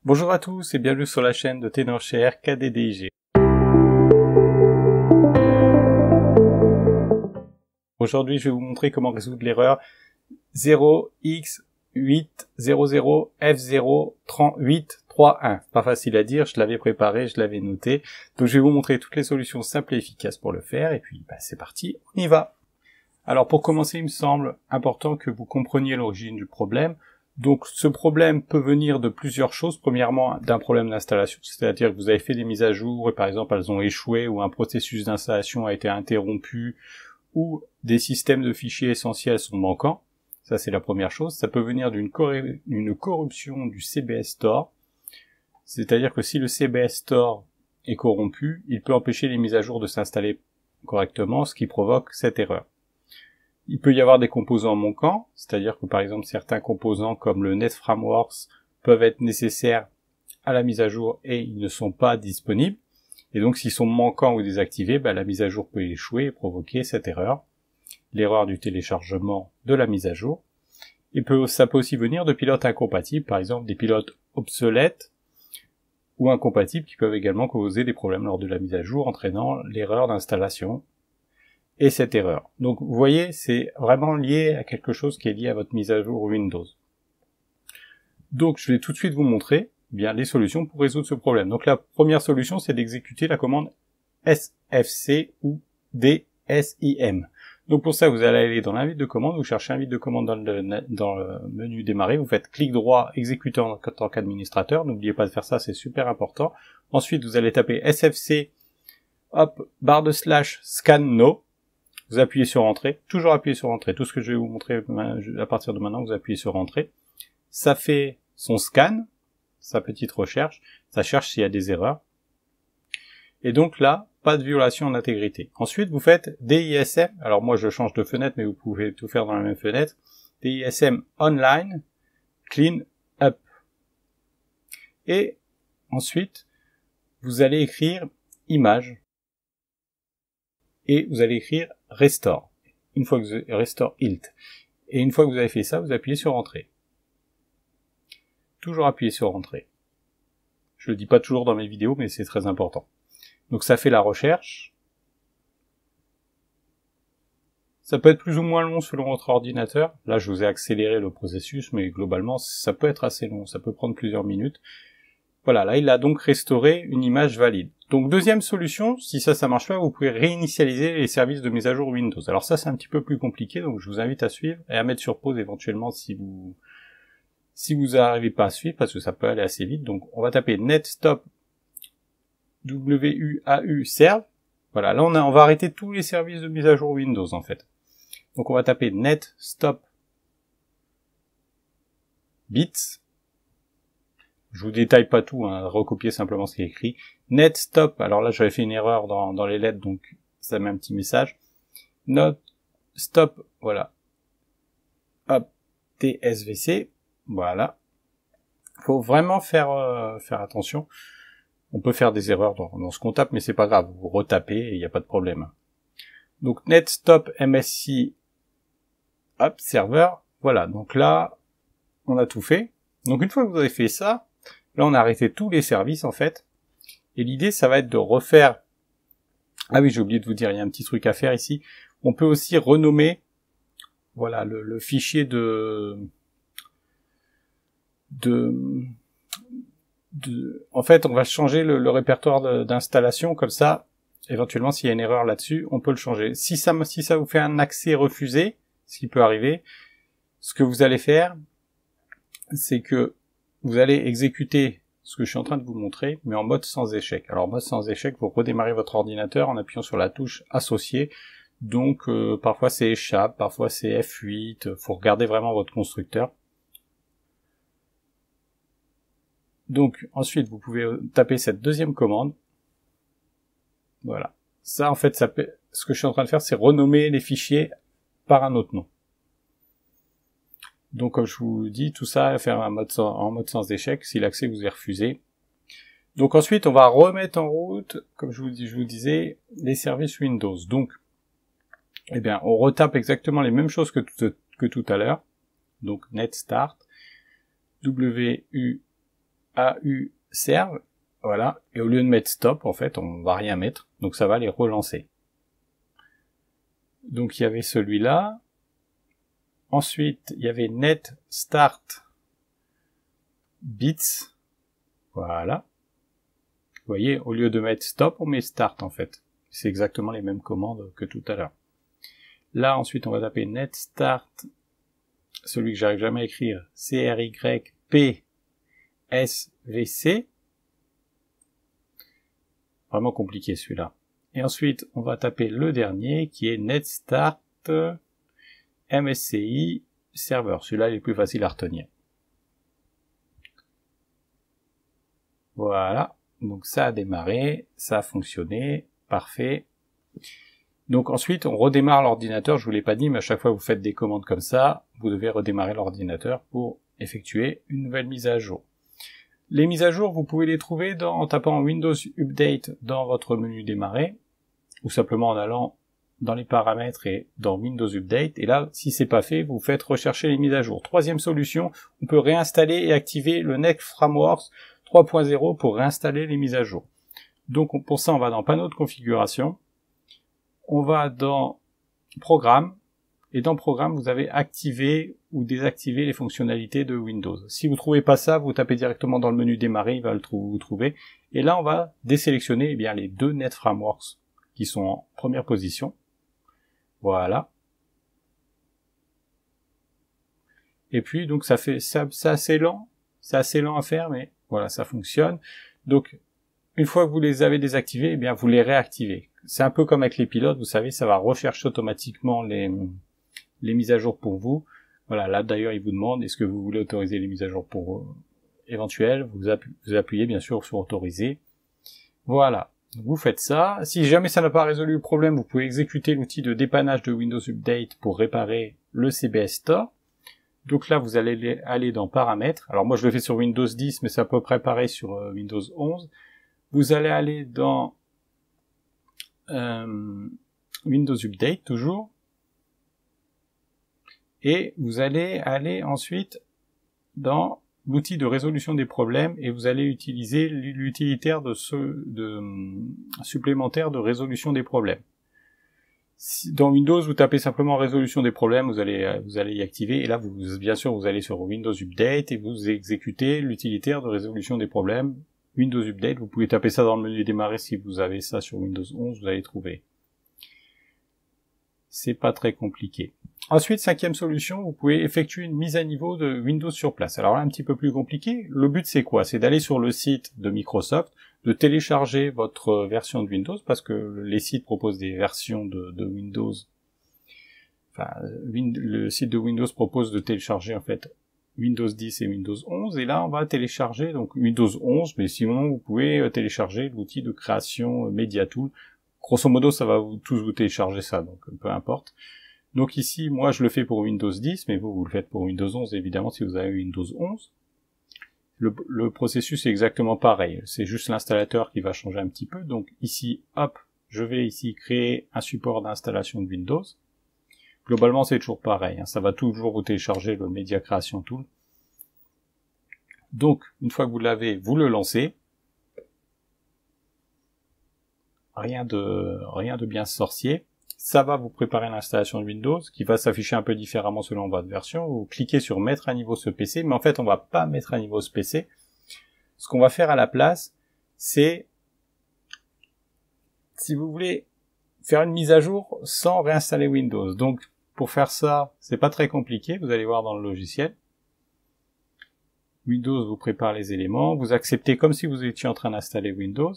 Bonjour à tous et bienvenue sur la chaîne de Tenorshare KDDIG. Aujourd'hui, je vais vous montrer comment résoudre l'erreur 0x800F03831. Pas facile à dire, je l'avais préparé, je l'avais noté. Donc je vais vous montrer toutes les solutions simples et efficaces pour le faire. Et puis c'est parti, on y va. Alors pour commencer, il me semble important que vous compreniez l'origine du problème. Donc ce problème peut venir de plusieurs choses. Premièrement, d'un problème d'installation, c'est-à-dire que vous avez fait des mises à jour et par exemple elles ont échoué ou un processus d'installation a été interrompu ou des systèmes de fichiers essentiels sont manquants. Ça c'est la première chose. Ça peut venir d'une corruption du CBS Store, c'est-à-dire que si le CBS Store est corrompu, il peut empêcher les mises à jour de s'installer correctement, ce qui provoque cette erreur. Il peut y avoir des composants manquants, c'est-à-dire que par exemple certains composants comme le NetFrameworks peuvent être nécessaires à la mise à jour et ils ne sont pas disponibles. Et donc s'ils sont manquants ou désactivés, la mise à jour peut échouer et provoquer cette erreur, l'erreur du téléchargement de la mise à jour. Et ça peut aussi venir de pilotes incompatibles, par exemple des pilotes obsolètes ou incompatibles qui peuvent également causer des problèmes lors de la mise à jour, entraînant l'erreur d'installation et cette erreur. Donc vous voyez, c'est vraiment lié à quelque chose qui est lié à votre mise à jour Windows. Donc je vais tout de suite vous montrer les solutions pour résoudre ce problème. Donc la première solution, c'est d'exécuter la commande sfc ou dsim. Donc pour ça, vous allez aller dans l'invite de commande, vous cherchez l'invite de commande dans le menu démarrer, vous faites clic droit, exécuter en tant qu'administrateur, n'oubliez pas de faire ça, c'est super important. Ensuite, vous allez taper sfc, /scan no. Vous appuyez sur Entrée, toujours appuyer sur Entrée. Tout ce que je vais vous montrer à partir de maintenant, vous appuyez sur Entrée. Ça fait son scan, sa petite recherche, ça cherche s'il y a des erreurs. Et donc là, pas de violation d'intégrité. Ensuite, vous faites DISM, alors moi je change de fenêtre, mais vous pouvez tout faire dans la même fenêtre. DISM Online Clean Up. Et ensuite, vous allez écrire image. Et vous allez écrire restore. Une fois que vous restore ilt. Et une fois que vous avez fait ça, vous appuyez sur Entrée. Toujours appuyer sur Entrée. Je le dis pas toujours dans mes vidéos, mais c'est très important. Donc ça fait la recherche. Ça peut être plus ou moins long selon votre ordinateur. Là, je vous ai accéléré le processus, mais globalement, ça peut être assez long. Ça peut prendre plusieurs minutes. Voilà, là, il a donc restauré une image valide. Donc, deuxième solution, si ça marche pas, vous pouvez réinitialiser les services de mise à jour Windows. Alors ça, c'est un petit peu plus compliqué, donc je vous invite à suivre et à mettre sur pause éventuellement si vous n'arrivez pas à suivre, parce que ça peut aller assez vite. Donc, on va taper netstop WUAU serve. Voilà, là, on va arrêter tous les services de mise à jour Windows, en fait. Donc, on va taper netstop bits. Je vous détaille pas tout, recopiez simplement ce qui est écrit. Netstop, alors là j'avais fait une erreur dans les lettres, donc ça met un petit message. Not stop, voilà. Hop, TSVC, voilà. Faut vraiment faire attention. On peut faire des erreurs dans ce qu'on tape, mais c'est pas grave, vous retapez et il n'y a pas de problème. Donc netstop MSC, hop, serveur, voilà. Donc là, on a tout fait. Donc une fois que vous avez fait ça, là, on a arrêté tous les services, en fait. Et l'idée, ça va être de refaire... Ah oui, j'ai oublié de vous dire, il y a un petit truc à faire ici. On peut aussi renommer, voilà, le fichier En fait, on va changer le répertoire d'installation, comme ça, éventuellement, s'il y a une erreur là-dessus, on peut le changer. Si ça vous fait un accès refusé, ce qui peut arriver, ce que vous allez faire, c'est que vous allez exécuter ce que je suis en train de vous montrer, mais en mode sans échec. Alors, en mode sans échec, vous redémarrez votre ordinateur en appuyant sur la touche associée. Donc, parfois c'est échappe, parfois c'est F8. Faut regarder vraiment votre constructeur. Donc, ensuite, vous pouvez taper cette deuxième commande. Voilà. Ça, en fait, ce que je suis en train de faire, c'est renommer les fichiers par un autre nom. Donc, comme je vous dis, tout ça, faire en mode sans échec, si l'accès vous est refusé. Donc ensuite, on va remettre en route, comme je vous disais, les services Windows. Donc, eh bien, on retape exactement les mêmes choses que tout à l'heure. Donc, net start, WUAU AU serve, voilà, et au lieu de mettre stop, en fait, on va rien mettre, donc ça va les relancer. Donc il y avait celui-là. Ensuite, il y avait net start bits, voilà. Vous voyez, au lieu de mettre stop, on met start en fait. C'est exactement les mêmes commandes que tout à l'heure. Là, ensuite, on va taper net start, celui que j'arrive jamais à écrire, CRYPSVC. Vraiment compliqué celui-là. Et ensuite, on va taper le dernier qui est net start MSCI serveur. Celui-là, il est plus facile à retenir. Voilà. Donc ça a démarré, ça a fonctionné, parfait. Donc ensuite, on redémarre l'ordinateur, je vous l'ai pas dit, mais à chaque fois que vous faites des commandes comme ça, vous devez redémarrer l'ordinateur pour effectuer une nouvelle mise à jour. Les mises à jour, vous pouvez les trouver en tapant Windows Update dans votre menu démarrer, ou simplement en allant dans les paramètres et dans Windows Update. Et là, si c'est pas fait, vous faites rechercher les mises à jour. Troisième solution, on peut réinstaller et activer le Next Frameworks 3.0 pour réinstaller les mises à jour. Donc pour ça, on va dans Panneau de configuration, on va dans Programme, et dans Programme, vous avez activé ou désactivé les fonctionnalités de Windows. Si vous trouvez pas ça, vous tapez directement dans le menu démarrer, il va vous trouver. Et là, on va désélectionner eh bien, les deux Net Frameworks qui sont en première position. Voilà. Et puis, donc, c'est assez lent à faire, mais voilà, ça fonctionne. Donc, une fois que vous les avez désactivés, eh bien, vous les réactivez. C'est un peu comme avec les pilotes, vous savez, ça va rechercher automatiquement les mises à jour pour vous. Voilà, là d'ailleurs, il vous demande, est-ce que vous voulez autoriser les mises à jour pour éventuelles, vous appuyez bien sûr sur autoriser. Voilà, vous faites ça. Si jamais ça n'a pas résolu le problème, vous pouvez exécuter l'outil de dépannage de Windows Update pour réparer le CBS Store. Donc là, vous allez aller dans Paramètres. Alors moi, je le fais sur Windows 10, mais c'est à peu près pareil sur Windows 11. Vous allez aller dans Windows Update, toujours. Et vous allez aller ensuite dans l'outil de résolution des problèmes et vous allez utiliser l'utilitaire supplémentaire de résolution des problèmes. Dans Windows, vous tapez simplement résolution des problèmes, vous allez y activer et là, bien sûr, vous allez sur Windows Update et vous exécutez l'utilitaire de résolution des problèmes. Windows Update, vous pouvez taper ça dans le menu démarrer si vous avez ça sur Windows 11, vous allez trouver. C'est pas très compliqué. Ensuite, cinquième solution, vous pouvez effectuer une mise à niveau de Windows sur place. Alors là, un petit peu plus compliqué. Le but, c'est quoi? C'est d'aller sur le site de Microsoft, de télécharger votre version de Windows, parce que les sites proposent des versions de Windows. Enfin, le site de Windows propose de télécharger, en fait, Windows 10 et Windows 11. Et là, on va télécharger donc Windows 11, mais sinon, vous pouvez télécharger l'outil de création MediaTool. Grosso modo, ça va tous vous télécharger ça, donc peu importe. Donc ici, moi je le fais pour Windows 10, mais vous le faites pour Windows 11, évidemment, si vous avez Windows 11. Le processus est exactement pareil, c'est juste l'installateur qui va changer un petit peu. Donc ici, hop, je vais ici créer un support d'installation de Windows. Globalement, c'est toujours pareil, hein, ça va toujours vous télécharger le Media Creation Tool. Donc, une fois que vous l'avez, vous le lancez. Rien de bien sorcier. Ça va vous préparer l'installation de Windows, qui va s'afficher un peu différemment selon votre version. Vous cliquez sur mettre à niveau ce PC, mais en fait, on va pas mettre à niveau ce PC. Ce qu'on va faire à la place, c'est, si vous voulez, faire une mise à jour sans réinstaller Windows. Donc, pour faire ça, c'est pas très compliqué. Vous allez voir dans le logiciel. Windows vous prépare les éléments. Vous acceptez comme si vous étiez en train d'installer Windows.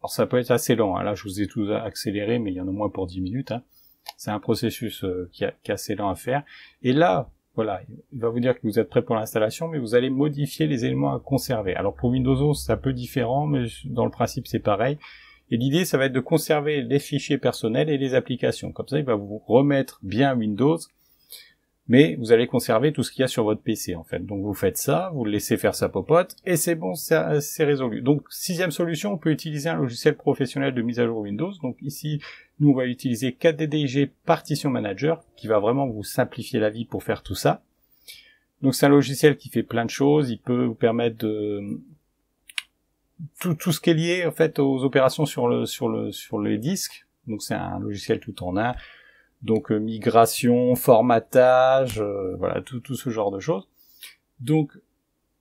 Alors ça peut être assez long, hein. Là je vous ai tout accéléré, mais il y en a moins pour 10 minutes. Hein. C'est un processus qui est assez lent à faire. Et là, voilà, il va vous dire que vous êtes prêt pour l'installation, mais vous allez modifier les éléments à conserver. Alors pour Windows 11, c'est un peu différent, mais dans le principe c'est pareil. Et l'idée, ça va être de conserver les fichiers personnels et les applications. Comme ça, il va vous remettre bien Windows, mais vous allez conserver tout ce qu'il y a sur votre PC en fait. Donc vous faites ça, vous le laissez faire sa popote, et c'est bon, c'est résolu. Donc sixième solution, on peut utiliser un logiciel professionnel de mise à jour Windows. Donc ici, nous on va utiliser KDDIG Partition Manager, qui va vraiment vous simplifier la vie pour faire tout ça. Donc c'est un logiciel qui fait plein de choses, il peut vous permettre de tout ce qui est lié en fait aux opérations sur les disques. Donc c'est un logiciel tout en un. Donc migration, formatage, voilà, tout ce genre de choses. Donc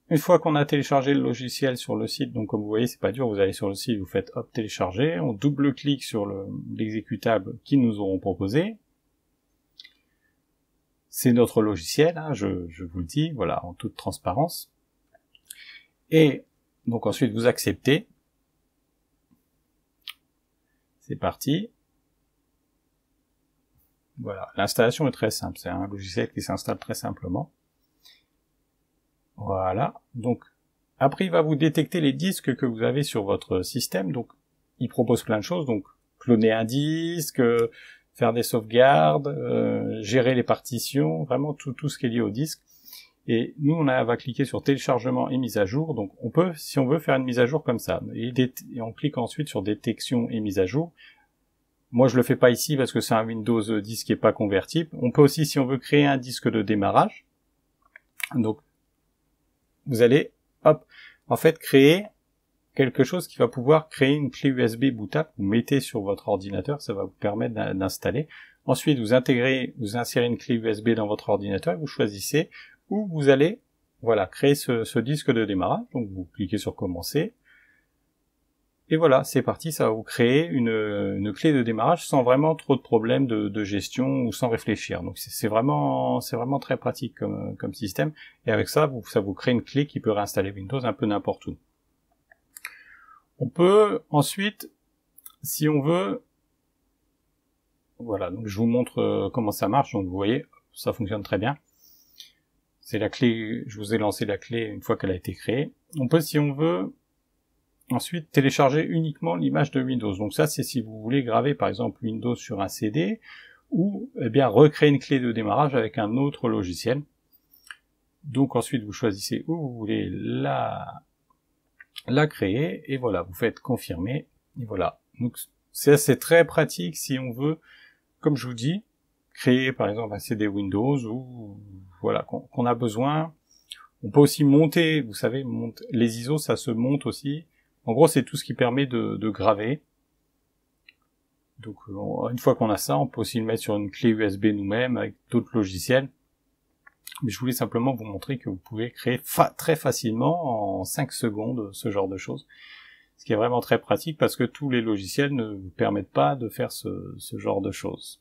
une fois qu'on a téléchargé le logiciel sur le site, donc comme vous voyez, c'est pas dur, vous allez sur le site, vous faites hop télécharger, on double-clique sur l'exécutable qu'ils nous auront proposé. C'est notre logiciel, hein, je vous le dis, voilà, en toute transparence. Et donc ensuite vous acceptez. C'est parti. Voilà, l'installation est très simple, c'est un logiciel qui s'installe très simplement. Voilà, donc après il va vous détecter les disques que vous avez sur votre système, donc il propose plein de choses, donc cloner un disque, faire des sauvegardes, gérer les partitions, vraiment tout ce qui est lié au disque. Et nous on va cliquer sur téléchargement et mise à jour, donc on peut, si on veut, faire une mise à jour comme ça, et on clique ensuite sur détection et mise à jour. Moi je le fais pas ici parce que c'est un Windows 10 qui est pas convertible. On peut aussi, si on veut, créer un disque de démarrage, donc vous allez, hop, en fait, créer quelque chose qui va pouvoir créer une clé USB bootable. Vous mettez sur votre ordinateur, ça va vous permettre d'installer. Ensuite, vous insérez une clé USB dans votre ordinateur, vous choisissez où vous allez, voilà, créer ce disque de démarrage. Donc, vous cliquez sur commencer. Et voilà, c'est parti, ça va vous créer une clé de démarrage sans vraiment trop de problèmes de gestion ou sans réfléchir. Donc c'est vraiment très pratique comme système. Et avec ça, ça vous crée une clé qui peut réinstaller Windows un peu n'importe où. On peut ensuite, si on veut, voilà, donc je vous montre comment ça marche. Donc vous voyez, ça fonctionne très bien. C'est la clé, je vous ai lancé la clé une fois qu'elle a été créée. On peut, si on veut, ensuite télécharger uniquement l'image de Windows. Donc ça, c'est si vous voulez graver par exemple Windows sur un CD ou eh bien recréer une clé de démarrage avec un autre logiciel. Donc ensuite vous choisissez où vous voulez la créer et voilà, vous faites confirmer et voilà. Donc c'est très pratique si on veut, comme je vous dis, créer par exemple un CD Windows ou voilà qu'on a besoin. On peut aussi monter, vous savez, les ISO, ça se monte aussi. En gros, c'est tout ce qui permet de graver. Donc, une fois qu'on a ça, on peut aussi le mettre sur une clé USB nous-mêmes avec d'autres logiciels. Mais je voulais simplement vous montrer que vous pouvez créer très facilement, en 5 secondes, ce genre de choses. Ce qui est vraiment très pratique parce que tous les logiciels ne vous permettent pas de faire ce genre de choses.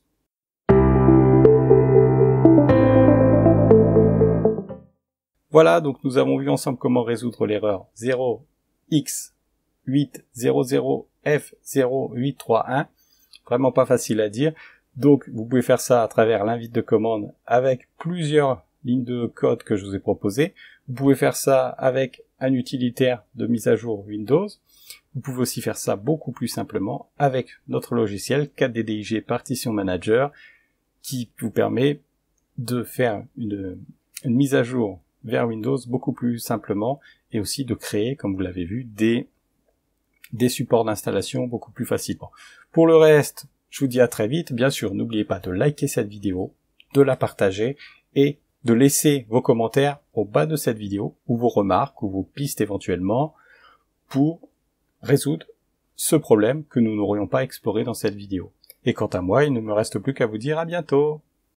Voilà, donc nous avons vu ensemble comment résoudre l'erreur 0x800F0831. Vraiment pas facile à dire. Donc vous pouvez faire ça à travers l'invite de commande avec plusieurs lignes de code que je vous ai proposées. Vous pouvez faire ça avec un utilitaire de mise à jour Windows. Vous pouvez aussi faire ça beaucoup plus simplement avec notre logiciel 4DDIG Partition Manager qui vous permet de faire une mise à jour vers Windows beaucoup plus simplement et aussi de créer, comme vous l'avez vu, des supports d'installation beaucoup plus facilement. Pour le reste, je vous dis à très vite. Bien sûr, n'oubliez pas de liker cette vidéo, de la partager et de laisser vos commentaires au bas de cette vidéo ou vos remarques ou vos pistes éventuellement pour résoudre ce problème que nous n'aurions pas exploré dans cette vidéo. Et quant à moi, il ne me reste plus qu'à vous dire à bientôt.